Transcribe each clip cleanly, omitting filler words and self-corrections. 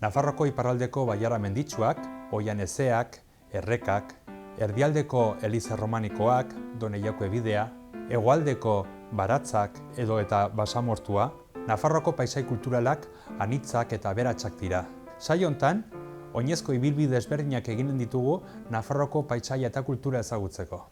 Nafarroako iparraldeko bailara menditsuak, Oian Ezeak, Errekak, erdialdeko Eliza Romanikoak, Doneiako ebidea, hegoaldeko Baratzak edo eta Basamortua, Nafarroako paisai kulturalak anitzak eta aberatsak dira. Saio hontan, oinezko ibilbide ezberdinak eginen ditugu Nafarroako paisaia eta kultura ezagutzeko.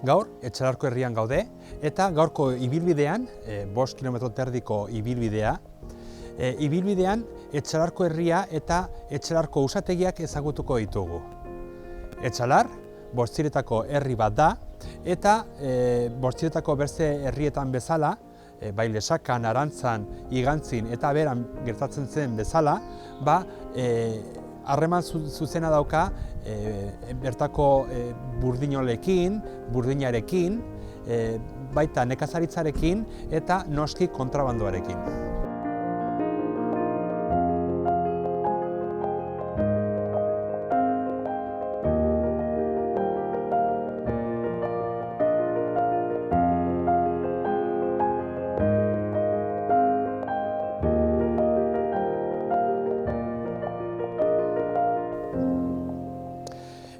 Gaur, Etxalarko herrian gaude, eta gaurko ibilbidean, 5 kilometro terdiko ibilbidea, ibilbidean Etxalarko herria eta Etxalarko usategiak ezagutuko ditugu. Etxalar, Bortziretako herri bat da, eta Bortziretako beste herrietan bezala, bai Lesakan, Arantzan, Igantzin eta Beran gertatzen zen bezala, harreman zuzena dauka bertako burdinolekin, burdinarekin, baita nekazaritzarekin eta noski kontrabandoarekin.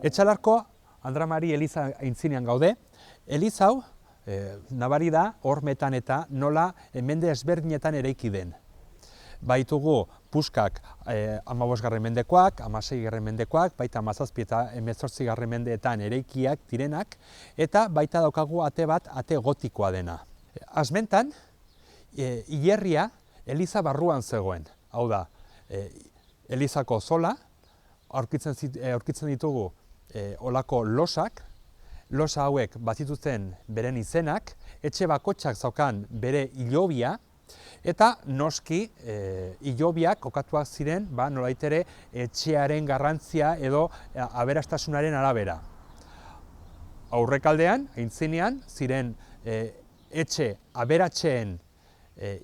Etxalarko Andra Mari Eliza aintzinean gaude. Eliza hau, nabari da, hormetan eta nola mende ezberdinetan eraiki den. Baitugu puskak 15. mendekoak, 16. mendekoak, baita 17 eta 18. mendeetan eraikiak direnak, eta baita daukagu ate bat, ate gotikoa dena. Asmentan, hilerria Eliza barruan zegoen. Hau da, Elizako zola, aurkitzen ditugu olako losak, losa hauek bazituzten beren izenak, etxe bakotxak zaukan bere hilobia, eta noski hilobiak kokatuak ziren, nolabait ere etxearen garrantzia edo aberastasunaren arabera. Aurrekaldean, aintzinean, ziren etxe aberatseen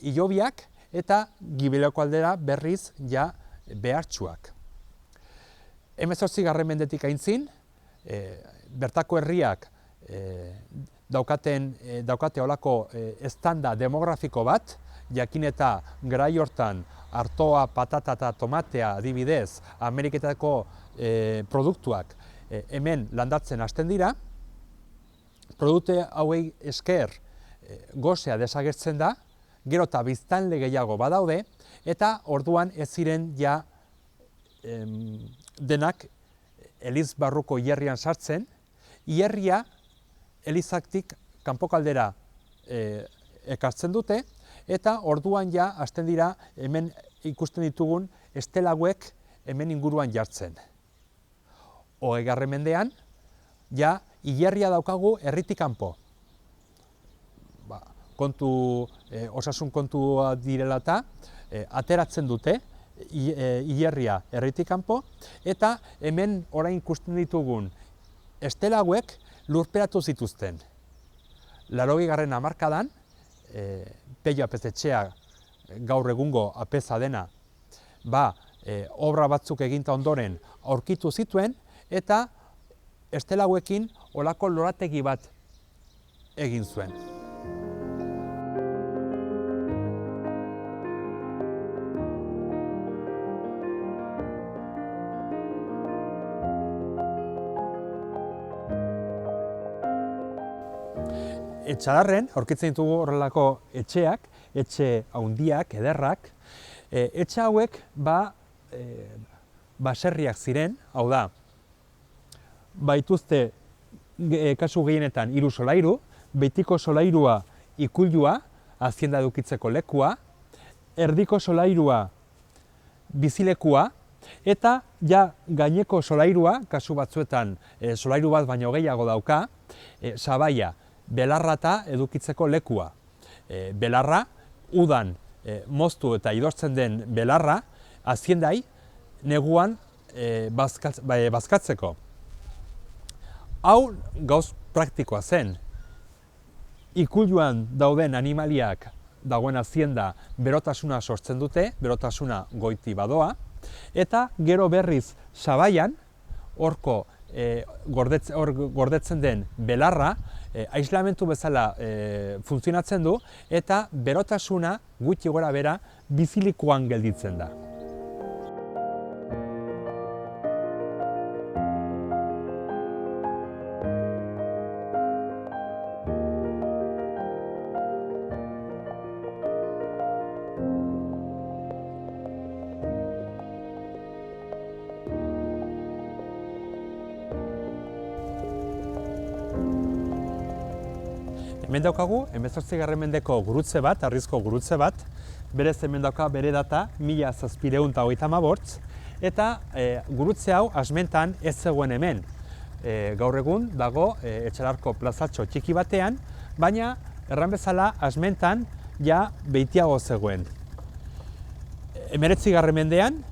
hilobiak eta gibeleko aldera berriz ja behartsuak. 18. mendetik aintzin, bertako herriak daukate olako estanda demografiko bat, jakin eta garai hortan artoa, patata eta tomatea adibidez, Ameriketako produktuak hemen landatzen hasten dira. Produktu hauei esker gosea desagertzen da, gero eta biztanle gehiago badaude, eta orduan ez ziren ja denak Eliz barruko hilerrian sartzen, hilerria Elizaktik kanpokaldera ekartzen dute, eta orduan ja hasten dira hemen ikusten ditugun estelaguek hemen inguruan jartzen. 20. mendean, ja hilerria daukagu herritik kanpo. Osasun kontua direla eta ateratzen dute hilerria herritik kanpo, eta hemen orain ikusten ditugun estelaguek lurperatu zituzten. 80. hamarkadan, Pello Apezetxea gaur egungo apeza dena, obra batzuk eginta ondoren aurkitu zituen, eta estelaguekin olako lorategi bat egin zuen. Etxalarren aurkitzen ditugu horrelako etxeak, etxe handiak, ederrak. Etxe hauek baserriak ziren, hau da, baituzte kasu gehienetan 3 solairu, betiko solairua ikuilua, azienda edukitzeko lekua, erdiko solairua bizilekua, eta gaineko solairua, kasu batzuetan solairu bat baino gehiago dauka, sabaia, belarrata edukitzeko lekua. Belarra, udan moztu eta idortzen den belarra, aziendai, neguan bazkatzeko. Hau gauz praktikoa zen. Ikuiluan dauden animaliak dagoen azienda berotasuna sortzen dute, berotasuna goiti badoa, eta gero berriz sabaian, horko gordetzen den belarra, aislamentu bezala funtzionatzen du, eta berotasuna gutxi gora bera bizilikuan gelditzen da. Hemen daukagu, 18. mendeko gurutze bat, harrizko gurutze bat, berez hemen dauka bere data 1738, eta gurutze hau asmentan ez zegoen hemen. Gaur egun dago Etxalarko plazatxo txiki batean, baina erran bezala asmentan beitiago zegoen. 19. mendean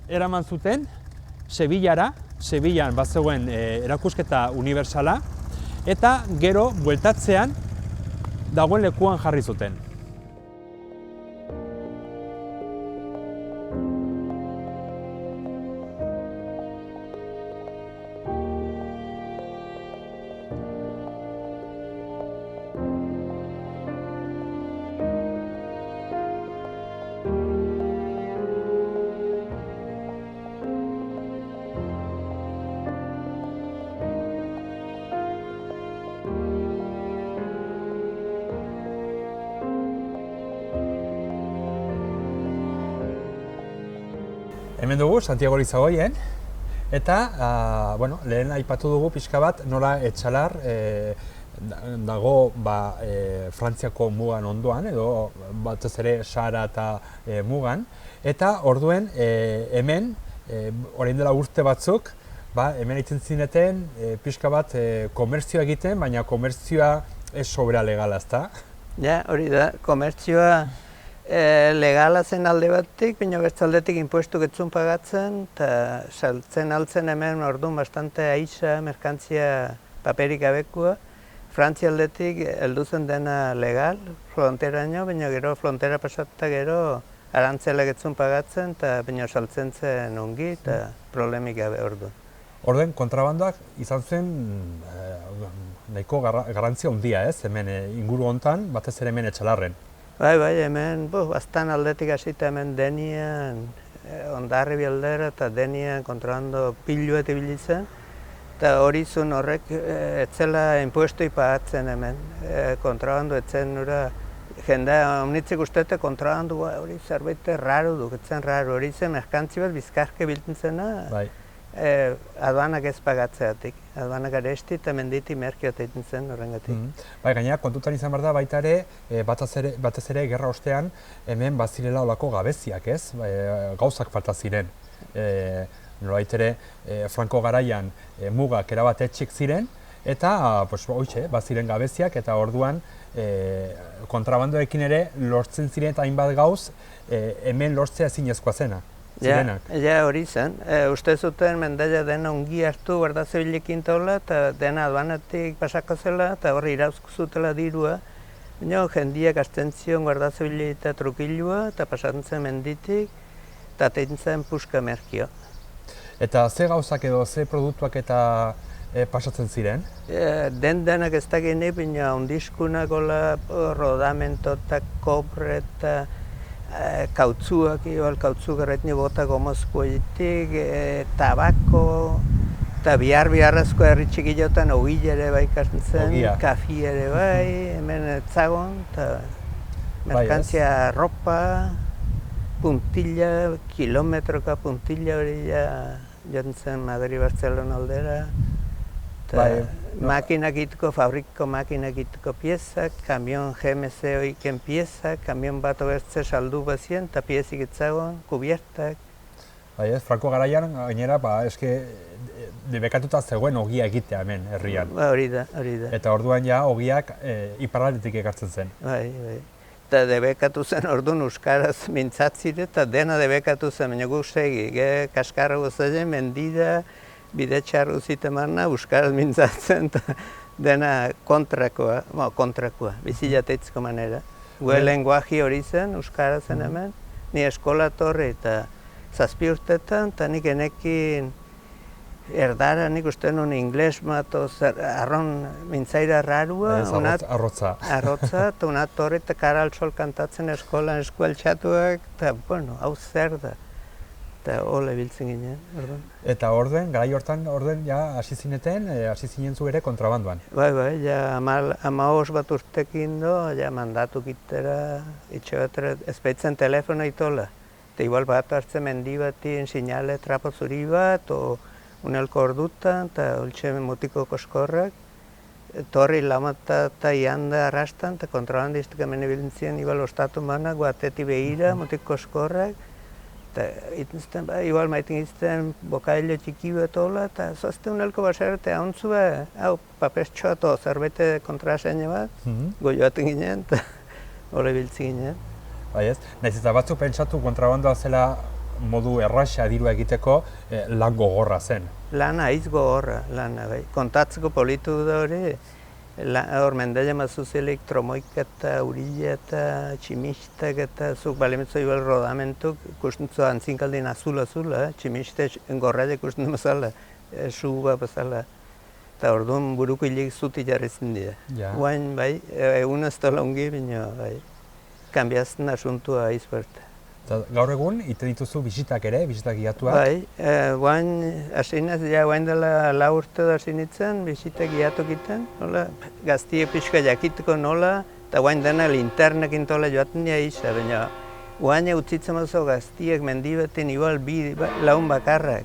eraman zuten Sevillan bazegoen erakusketa unibertsala, eta gero bueltatzean dagoen lekuan jarri zuten. Hemen dugu Santiago Elizagoien, eta lehen aipatu dugu pixka bat nola Etxalar dago Frantziako mugan ondoan, edo batez ere Sahara eta mugan, eta orduen hemen, orain dela urte batzuk, hemen egiten zineten pixka bat komertzioa egiten, baina komertzioa ez sobera legala, ezta? Ja, hori da, komertzioa legala zen alde batik, baina beste aldetik impuestu getzun pagatzen, eta saltzen altzen hemen orduan bastante aixa, merkantzia paperik gabekua. Frantzia aldetik heldu zen dena legal, fronteraino, baina gero frontera pasata gero arantzela getzun pagatzen, eta baina saltzen zen ongi, eta problemik gabe orduan. Orden, kontrabandoak izan zen nahiko garrantzia handia, ez? Hemen inguru hontan, batez ere hemen Etxalarren. Bai, hemen, bastan aldetik hasita hemen Denian, Hondarribi aldera eta Denian kontrabando piluet ibili zen. Eta hori zuen horrek etzela impuestoi pagatzen hemen, kontrabando etzen nura. Jendea omnitzik ustete kontrabando hori zerbait raro du, etzen raro. Hori zen merkantzi bat bizkarke biltzen zena, aduanak ez pagatzeatik. Aduanak aresti eta menditi merkioat egiten zen horrengatik. Gainera, kontutan izan behar da baita ere, batez ere gerra ostean, hemen bazirela olako gabeziak, ez? Gauzak falta ziren. Nolabait ere, Franco garaian mugak erabat etxik ziren, eta baziren gabeziak, eta orduan kontrabandoekin ere lortzen ziren eta hainbat gauz hemen lortzea zinezkoa zena. Ja, hori zen. Uste zuten mendaia dena ongi hartu Guardia Zibilekin taula, eta dena aduanetik pasako zela, eta horri irauzko zutela dirua. Baina jendiak hasten zion Guardia Zibile eta trukilua, eta pasatzen zen menditik, eta teitzen zen puska merkio. Eta ze gauzak edo, ze produktuak eta pasatzen ziren? Denak ez da gene, baina ondiskunak rodamento eta kobre eta kautzuak, kautzu garretni bota gomozko egitik, tabako, Eta biharrezko herri txikiotan ogile ere bai ikasten zen, kafi ere bai, hemen etzagon, eta merkantzia ropa, puntilla, kilometroka puntilla hori joan zen Madrid-Barcelona aldera. Makinak egiteko, fabriko makinak egiteko piezak, kamion GMC oiken piezak, kamion bat obertze saldu bazien, eta piezik etzagon, kubiertak. Franko garaian, gainera, eske debekatuta zegoen ogia egitea hemen, herrian. Hori da. Eta orduan ja, ogiak iparraldetik ekartzen zen. Bai. Eta debekatu zen orduan euskaraz mintzatzire, eta dena debekatu zen, baina guk segi, kaskarra gozatzen, mendida, bide txarru zitemarna, euskaraz mintzatzen, eta dena kontrakoa, bizilateitzko manera. Gue lenguaji hori zen, euskara zen hemen, ni eskola torri eta 7 urtetan, eta nik enekin erdara nik uste nuen ingles mato arron mintzaira rarua. Arrotza. Arrotza, eta unat torri eta kara al sol kantatzen eskolan eskueltxatuak, eta, bueno, hau zer da. Eta hola biltzen ginen, orduan. Eta orden, garai hortan, ja hasi zineten, hasi zinen zu ere kontrabandoan. Bai, ja 15 bat urtekin do, ja mandatu kitera, itxe batera, ezpeitzen telefono itola. Eta igual bat hartzen mendi batin, sinale trapo zuri bat, o unelko ordutan, eta ultxe mutiko koskorrak. Torri lamata eta ianda arrastan, eta kontrabandistak hemen ebilintzien, igual ostatu manak, guateti behira, mutiko koskorrak. Eta ituzten, igual maitin izten bokailo txiki bat hola, eta zozte unelko basarte hauntzu hau papestxoa to zerbete kontraseine bat, goioaten ginen, eta hori biltzi ginen. Naiz eta batzuk pentsatu kontrabandoa zela modu erraxa dirua egiteko lan gogorra zen. Lana aiz gogorra, bai. Kontatzeko politu da hori, hor mendaia mazuz elektromoika eta urila eta tximistak eta zuk balimetzo igual rodamentuk, ikustuntzo antzinkaldin azula, tximiste gorraia ikusten mazala, suba bazala. Eta orduan buruko hilik zuti jarrizten dira. Guain, bai, egun ez tola ungi, baina, bai, kanbiazten asuntua aizberte. Gaur egun, ite dituzu bisitak ere, bisitak giatuak? Bai, guain, asinaz, guain dela 4 urte da asinitzen, bisitak giatuk iten, gaztie pixka jakiteko nola, eta guain dena linternekin tola joaten dira isa, baina guain utzitzen mazo gaztiek mendibaten igual laun bakarrak,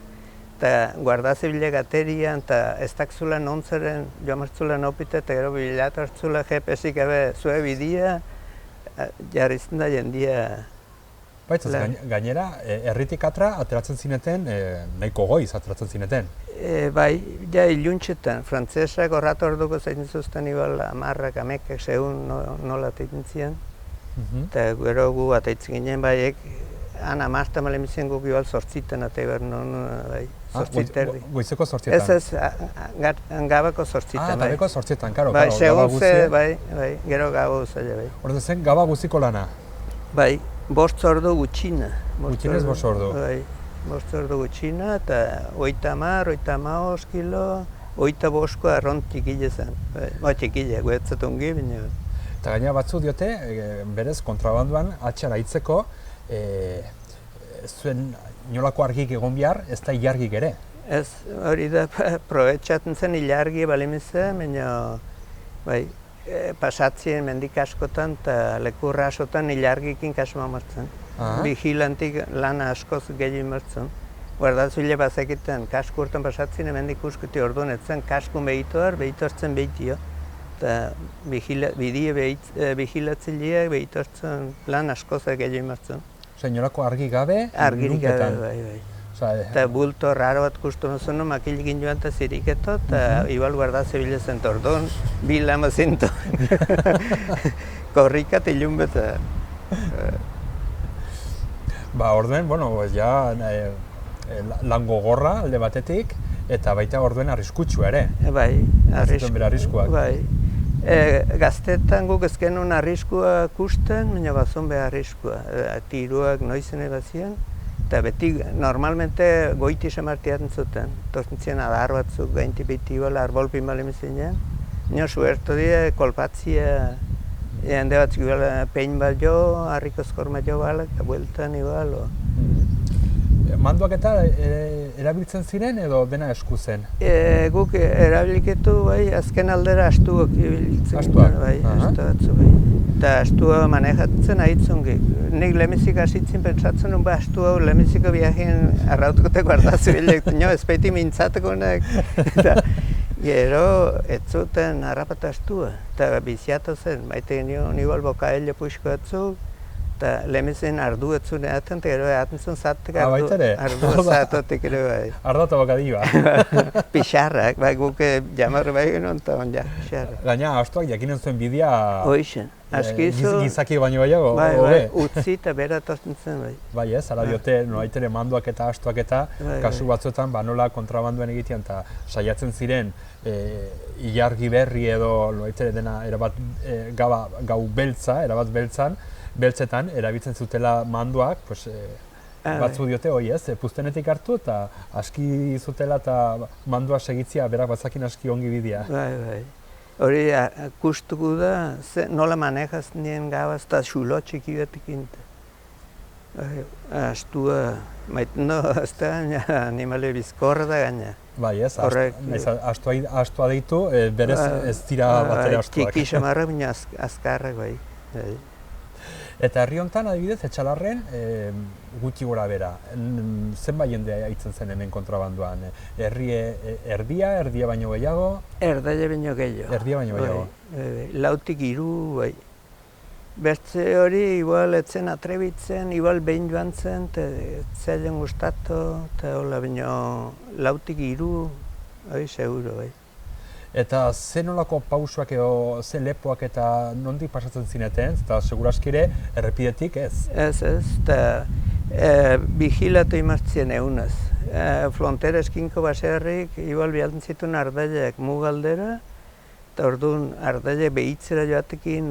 eta guardazibile gaterian, eta ez dakzula nontzaren, joan martzula nopite, eta gero bilatu hartzula GPS-ik zue bidia, jarrizten da jendia. Baitzaz, gainera, herritik atra ateratzen zineten, nahiko goiz ateratzen zineten. Bai, ja iluntxetan, frantzesak horratu orduko zaiten zuzten igual 10, 11, segun nola ateitzen ziren. Eta gero gu ateitzen ginen, bai, ana marta malemizien guk igual 8 atei behar non, bai, 8:30. Goizeko 8:00? Ez, gabako 8:00, bai. Gabeko 8:00, karo, bai, segun ze, bai, gero gabo zaila, bai. Horten zen, gaba guziko lana? Bai, 5 ordu gutxina. Gutxinez 5 ordu? Bai, 5 ordu gutxina, eta 30, 35 kilo, 25ko arron txikile zen. Ba, txikile, guetzatungi, baina. Eta gaina batzu diote, berez, kontrabanduan, atxara hitzeko, zuen inolako argik egon behar, ez da ilargik ere. Ez, hori da, probetxatzen zen ilargi balimizen, baina, bai, pasatzien mendik askotan eta lekurra asotan ilargikin kasma martzen. Vigilantik lana askoz gehiagin martzen. Guardatzu hile bazekiten, kasku urtan pasatzien hemendik uskuti orduan etzen kaskun behituar, behitortzen behitio. Eta vigilatzaileak behitortzen lan askoz gehiagin martzen. Osa, inolako argi gabe, argirik gabe, bai. Eta bulto raro bat kustu mazunu, makilikin joan eta ziriketo, eta igual guardatze bilezen orduan, bilama zinto. Korrikat ilun beta. Ba, orduen, bueno, ja lan gogorra alde batetik, eta baita orduen arriskutsua ere. Bai, arriskuak. Bai. Gaztetan guk ezken un arriskua kusten, baina bazun behar arriskua. Tiruak noizen ebazien. Eta beti, normalmente goiti semartiaten zuten. Torten ziren adar batzuk gainti beti igual arbolpin balemizien. Nio suerto dira, kolpatzia, jende batzuk igual pein bat jo, harriko eskorma jo balak, eta bueltan igual. Manduak eta erabiltzen ziren edo dena esku zen? Guk erabiliketu bai, azken aldera astuak ibiltzen. Astuak? Bai, astu batzu bai. Eta astua manejatzen ahitzungik. Nik lehenbizik hasitzen pentsatzen nun, astu hau lehenbiziko viajen arrautukoteko hartazu bilek, ezpeiti mintzateko nek. Gero, ez zuten harrapatu astua. Eta biziatu zen, maite nion igual bokaello puxko batzuk, eta lehenbizien ardu ez zuen eaten, eta gero eaten zuen zatek ardu zatotik ere bai. Ardo eta bokadioa. Pixarrak, bai guk jamarra bai genuen, eta on ja, pixarrak. Gaina, astuak jakinen zuen bidea Hoixen, askizu. Gizaki baino baiago, bai, utzi eta bera tortzen zen bai. Bai ez, ala diote, nolaitere manduak eta astuak eta kasu batzuetan nola kontrabanduan egitean eta saiatzen ziren ilargi berri edo nolaitere dena erabat gau beltza, erabat beltzetan erabiltzen zutela manduak, batzu diote hoi ez, puztenetik hartu eta aski zutela eta mandua segitzia berak bazakin aski ongi bidea. Bai. Hori kustuko da, nola manejaz nien gabaz eta xulo txiki batekin. Astua, maiten no, azte gaina, animale bizkorra da gaina. Bai ez, astua deitu, berez ez dira batere astuak. Txiki xamarra baina azkarrak bai. Eta herri honetan, adibidez, Etxalarren gutxi gora bera. Zenbat jende haitzen zen hemen kontrabanduan? Erdia baino gehiago? Erdaia baino gehiago. Erdia baino gehiago. Lautik hiru, bai. Bertze hori, igual etzen atrebitzen, igual behin joan zen, etzailen gustatu, eta hola baino lautik hiru, seguro, bai. Eta ze nolako pausuak edo ze lepoak eta nondik pasatzen zineten, eta seguraski ere errepidetik ez? Ez, eta vigilatu imartzien egunez. Frontera eskinko baserrik, igual bialtzen zituen ardaileak mugaldera, eta orduan ardaile behitzera joatekin,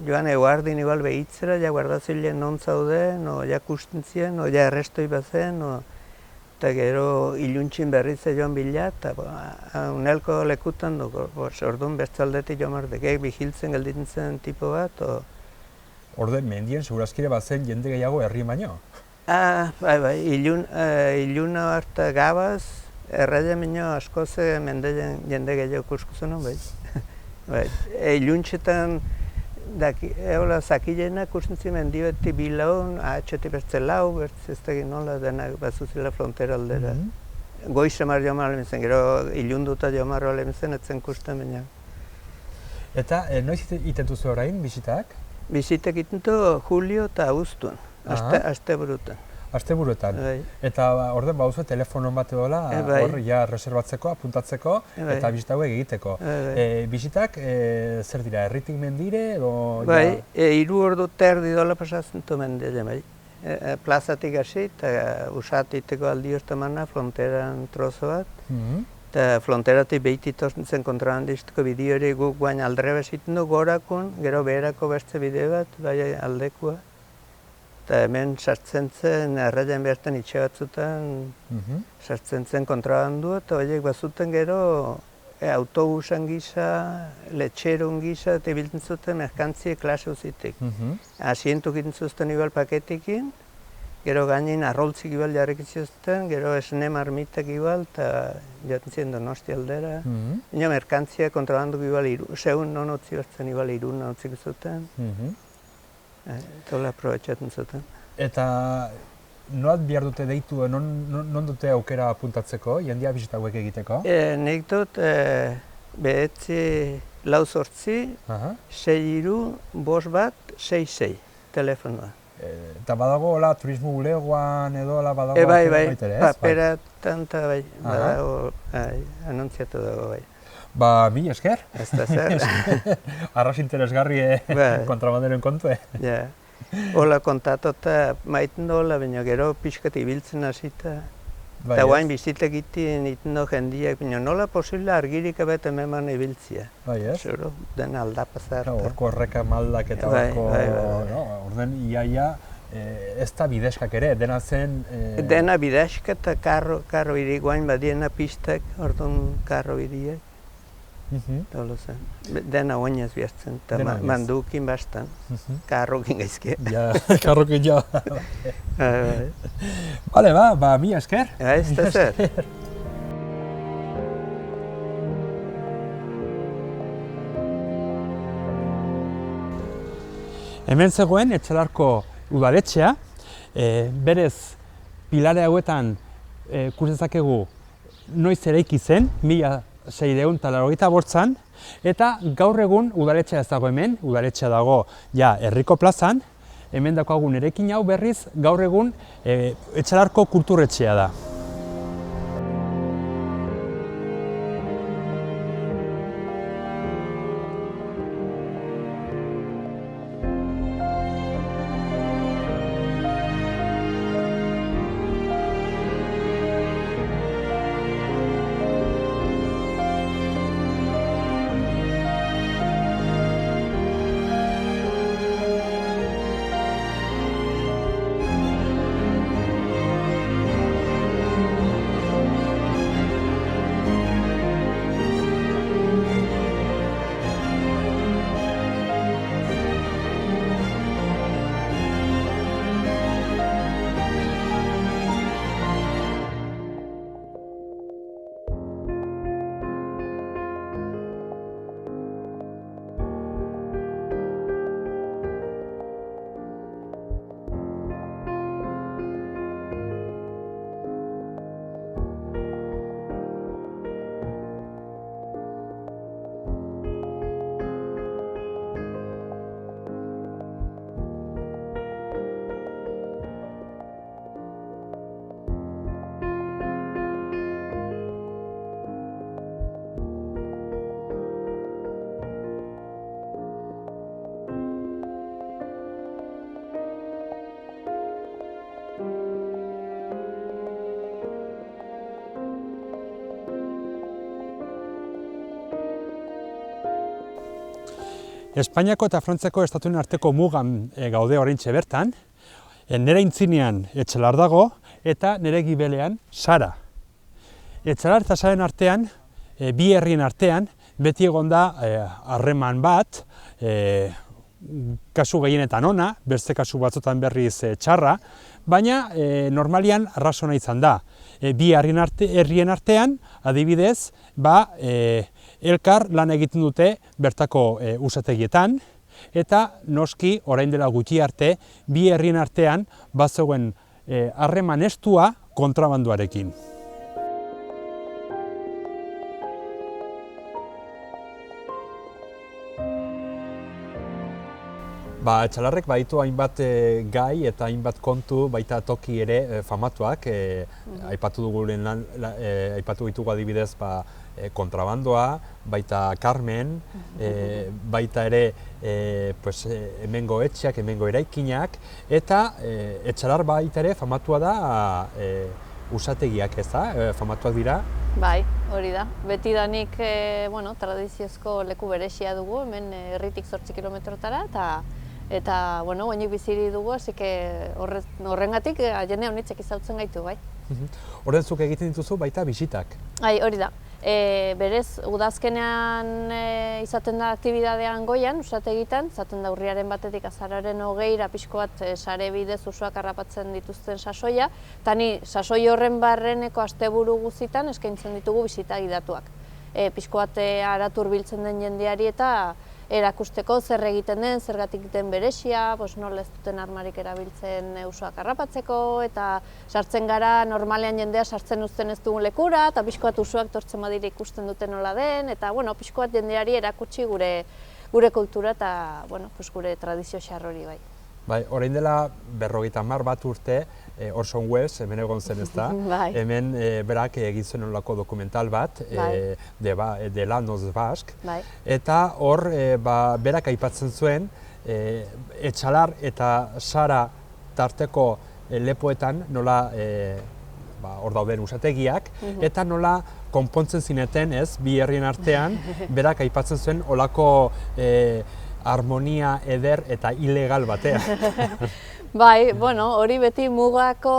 joan eguardin igual behitzera, ja guardazilean non zaude, ja kusten zien, ja errestoi bazen, eta gero iluntxin berriz joan bila, eta unelko lekutan dugu, orduan bestaldetik joan mardek, bihiltzen gelditzen zen tipo bat. Orden, mendien segurazkire bazen jende gehiago herri baino? Bai, iluna harta gabaz, erraia minio askoz mendeen jende gehiago kuskuzen bai. Iluntxetan, eola zakilena kusten zimen dibeti bilaun, atxeti bertze lau, bertze ez tegin nola, denak bazuzila frontera aldera. Goiz emar jomar alemintzen, gero ilunduta jomar alemintzen, etzen kusten baina. Eta noiz itentuzu orain, bisitak? Bisitak itentu julio eta agustuan, aste burutan. Aste buruetan. Eta orden bauzu telefono bat edola, hor ja reservatzeko, apuntatzeko eta bisita hauek egiteko. Bisitak zer dira, herritik mendire edo? Bai, 3 ordu terdi dola pasatzen tu mendile, bai. Plazatik hasi eta usatiteko aldi ostamana fronteran trozo bat. Eta fronteratik behititortzen zen kontrabandistiko bideo hori guk guain aldrebe ziten du gorakun, gero beherako beste bide bat, bai aldekua. Eta hemen sartzen zen, erraian bertan itxe batzutan, sartzen zen kontrabandua, eta horiek bazuten gero autobusan gisa, letxeron gisa, eta ibiltzen zuten merkantzie klase uzitik. Asientuk egiten zuzten igual paketikin, gero gainin arroltzik igual jarrik zuzten, gero esne marmitak igual, eta jaten ziren Donosti aldera. Ino merkantzia kontrabanduk igual, segun non utzi bertzen igual irun utzik zuten. Tola aprobetxatzen zuten. Eta noat behar dute deitu, non dute aukera apuntatzeko, jendia bisita hauek egiteko? Nik dut behetzi 4-8, 6-3-5-1-6-6 telefonoa. Eta badago hola turismo bulegoan edo hola badago? Bai, paperatan eta bai, badago anuntziatu dago bai. Ba, mi esker. Ez da zer. Arras interesgarri kontrabanderen kontue. Ja. Hola kontatu eta maiten dola, baina gero pixkat ibiltzen hasita. Eta guain bizita egiten iten do jendiak, baina nola posible argirik abet hemen ibiltzia. Bai ez? Zero, den aldapazar. Horko horreka maldak eta horko, orden iaia ez da bideskak ere, dena zen... Dena bideska eta karro irik, guain badiena pistak, orduan karro iriek. Tolosan. Dena oinez bihartzen, eta mandukin bastan, karrokin gaizke. Ja, karrokin jo. Bale, ba, mila esker. Ez da zer. Hemen zegoen Etxalarko udaletxea, berez pilare hauetan kusezakegu noiz eraiki zen, 1688an, eta gaur egun udaletxea ez dago hemen, udaletxea dago ja herriko plazan, hemen daukagun eraikin hau berriz gaur egun Etxalarko kulturetxea da. Espainiako eta Frantziako estatuen arteko mugan gaude oraintxe bertan, nire aintzinean Etxalar dago eta nire gibelean Sara. Etxalar eta Saren artean, bi herrien artean, beti egon da harreman bat, kasu gehienetan ona, beste kasu batzutan berriz txarra, baina normalian arrazona izan da. Bi herrien artean, adibidez, elkar lan egiten dute bertako usategietan, eta noski orain dela gutxi arte, bi herrien artean bazegoen harreman estua kontrabandoarekin. Etxalarrek baditu hainbat gai eta hainbat kontu, baita toki ere famatuak, aipatu ditugu adibidez kontrabandoa, baita Carmen, baita ere hemengo etxeak, hemengo eraikinak, eta Etxalar baita ere famatua da usategiak, ez da? Famatuak dira? Bai, hori da. Betidanik tradiziozko leku berezia dugu, hemen herritik 8 kilometrotara, eta oinik biziri dugu, hasi horrengatik jende honitzek izautzen gaitu, bai. Horrenzuk egiten dituzu baita bisitak? Bai, hori da. Berez, udazkenean izaten da aktibidadean goian, usategitan, izaten da urriaren batetik azararen 20 pixko bat sare bidez usuak harrapatzen dituzten sasoia, eta ni sasoi horren barreneko asteburu guzitan eskaintzen ditugu bisita gidatuak. Pixko bat aratu hurbiltzen den jendeari eta erakusteko zer egiten den, zergatik den berezia, nola ez duten armarik erabiltzen usuak harrapatzeko, eta sartzen gara normalean jendea sartzen uzten ez dugun lekura, eta pixko bat usuak tortzen badire ikusten duten nola den, eta pixko bat jendeari erakutsi gure kultura eta gure tradizio xarrori bai. Bai, orain dela 50 bat urte, Orson Welles, hemen egon zen ez da, hemen berak egin zuen olako dokumental bat, de Lanos Basque, eta hor berak aipatzen zuen, Etxalar eta Sara tarteko lepoetan nola hor dauden usategiak, eta nola konpontzen zineten, ez, bi herrien artean, berak aipatzen zuen olako harmonia eder eta ilegal batean. Bai, bueno, hori beti mugako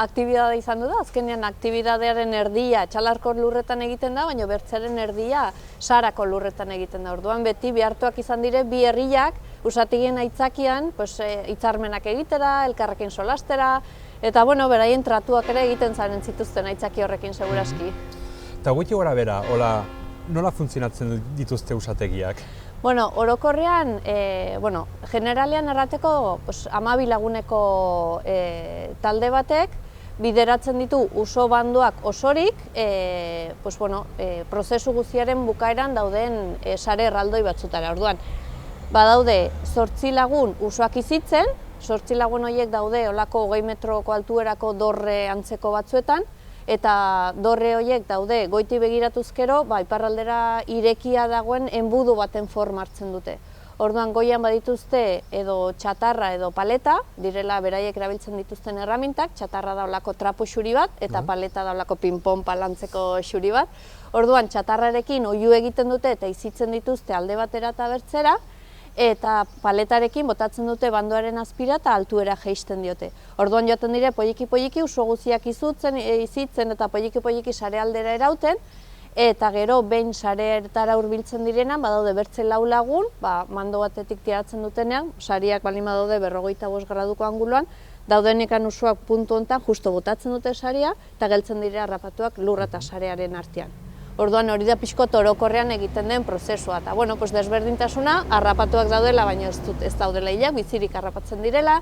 aktibidade izan du da, azkenean aktibidadearen erdia Etxalarko lurretan egiten da, baina bertzearen erdia Sarako lurretan egiten da. Orduan beti behartuak izan dire bi herriak usategien aitzakian hitzarmenak egitera, elkarrekin solastera, eta bueno, beraien tratuak ere egiten zaren zituzten aitzaki horrekin seguraski. Eta gutxi gora bera, nola funtzionatzen dituzte usategiak? Bueno, orokorrean, generalean errateko 12 laguneko talde batek bideratzen ditu uso banduak osorik, prozesu guztiaren bukaeran dauden sare erraldoi batzutara. Orduan, badaude 8 lagun usoak izitzen, 8 lagun horiek daude olako 20 metroko altuerako dorre antzeko batzuetan, eta dorre horiek daude goiti begiratuzkero, iparraldera irekia dagoen enbudu baten forma hartzen dute. Orduan goian badituzte edo txatarra edo paleta, direla beraiek erabiltzen dituzten erramintak, txatarra da olako trapo xuri bat, eta paleta da olako pinpon palantzeko xuri bat. Orduan txatarrarekin oihu egiten dute eta izitzen dituzte alde batera eta bertzera, eta paletarekin botatzen dute bandoaren azpira eta altuera jeisten diote. Orduan joaten dire poliki-poliki uso guziak izitzen eta poliki-poliki sare aldera erauten, eta gero behin sareetara hurbiltzen direnan, badaude bertze 4 lagun, mando batetik tiratzen dutenean, sariak balin badaude 45 graduko anguloan, daudenekan usoak puntu hontan justo botatzen dute saria, eta geltzen dira harrapatuak lurra eta sarearen artean. Orduan hori da pixkot orokorrean egiten den prozesua. Eta, desberdintasuna, harrapatuak daudela, baina ez daudela hilak, bizirik harrapatzen direla.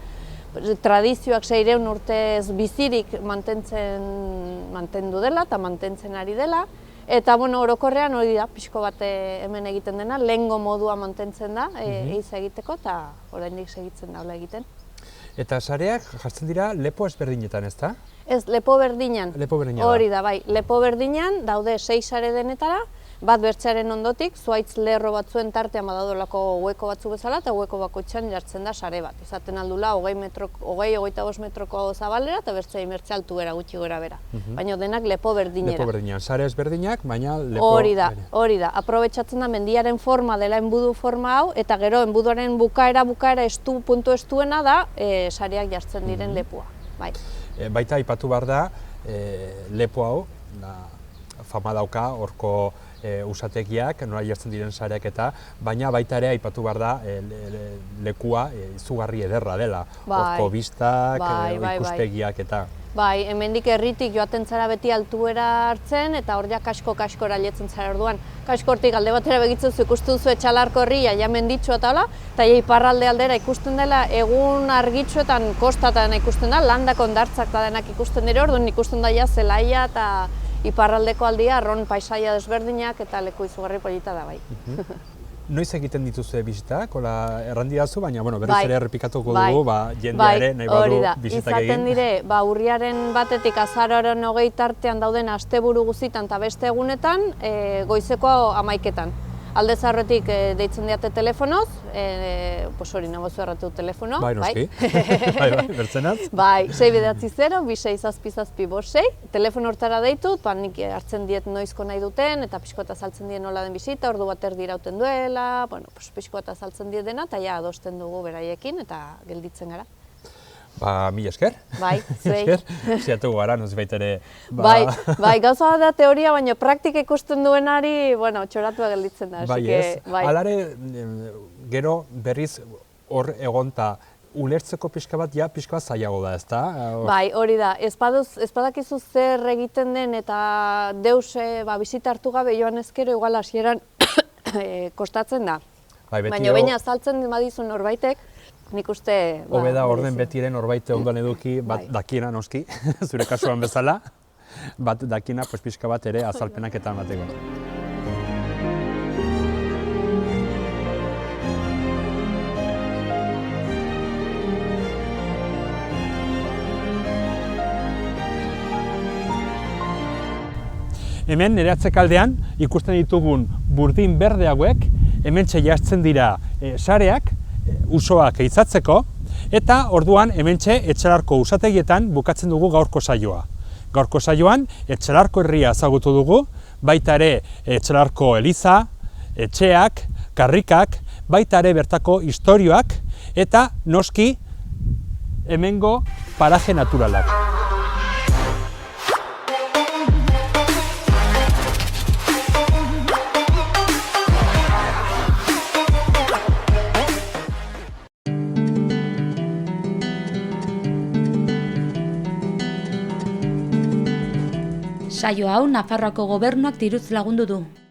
Tradizioak 600 urtez bizirik mantendu dela eta mantentzen ari dela. Eta, orokorrean hori da pixko bat hemen egiten dena, lehengo modua mantentzen da, eiza egiteko, eta oraindik segitzen daula egiten. Eta sareak jartzen dira lepo ezberdinetan, ez da? Ez, lepo berdinan. Lepo berdina da. Hori da, bai. Lepo berdinan daude 6 sare denetara, bat bertzearen ondotik, zuhaitz lerro batzuen tartean badaudolako hueko batzu bezala, eta hueko bakoitzean jartzen da sare bat. Izaten aldula 20-25 metroko zabalera, eta bertzea imertze altuera gutxi gora bera. Baina denak lepo berdinera. Lepo berdinan, sare ezberdinak, baina lepo... Hori da. Aprobetxatzen da mendiaren forma dela enbudu forma hau, eta gero enbuduaren bukaera puntu estuena da sareak jartzen diren lepua. Bai. Baita aipatu behar da, lepo hau, fama dauka, horko usategiak, nola jartzen diren sareak eta, baina baita ere aipatu behar da lekua izugarri ederra dela, horko bistak, ikuspegiak eta. Bai, hemendik herritik joaten zara beti altuera hartzen, eta hor ja kaskora letzen zara orduan. Kaskortik alde batera begitzen zu ikusten duzu Etxalarko herria, ja menditxua eta hola, eta iparralde aldera ikusten dela, egun argitsuetan kostatan ikusten da, landak ondartzak eta denak ikusten dira, orduan ikusten da ja zelaia eta iparraldeko aldia, arron paisaia desberdinak eta leku izugarri polita da bai. Noiz egiten dituzue bisitak, errandidazu, baina berriz ere errepikatuko dugu, jendea ere nahi badu bisitak egin. Izaten dire, urriaren batetik azaroaren 20 tartean dauden asteburu guztietan eta beste egunetan, goizeko 11etan. Alde zaharretik deitzen diate telefonoz, hori nagozu erratu telefono. Bai, noski, bertzenaz. Bai, 6-0-26-7-6, telefono hortara deitut, nik hartzen diet noizko nahi duten, eta pixkoeta saltzen dien nola den bisita, ordu bat erdi irauten duela, pixkoeta saltzen diet dena, eta ja adosten dugu beraiekin, eta gelditzen gara. Mila esker. Bai, zuei. Ziatu gara, nozbait ere... Bai, gauza da teoria, baina praktika ikusten duenari, txoratua gelditzen da. Bai ez, alare, gero berriz hor egonta, ulertzeko pixka bat, pixka bat zailago da, ezta? Bai, hori da, ez badakizu zer egiten den eta deus bisita hartu gabe joan ezkero, igual hasieran kostatzen da. Baina baina azaltzen badizun norbaitek, nik uste... Hobe da orden betiren horbaite ondoan eduki, bat dakiena noski, zure kasuan bezala, bat dakiena pixka bat ere azalpenak eta emateko. Hemen nire atzekaldean ikusten ditugun burdin berde hauek, hementxe jartzen dira sareak, usoak ehizatzeko, eta orduan hementxe Etxalarko usategietan bukatzen dugu gaurko saioa. Gaurko saioan Etxalarko herria ezagutu dugu, baita ere Etxalarko eliza, etxeak, karrikak, baita ere bertako istorioak, eta noski hemengo paraje naturalak. Saio hau Nafarroako Gobernuak diruz lagundu du.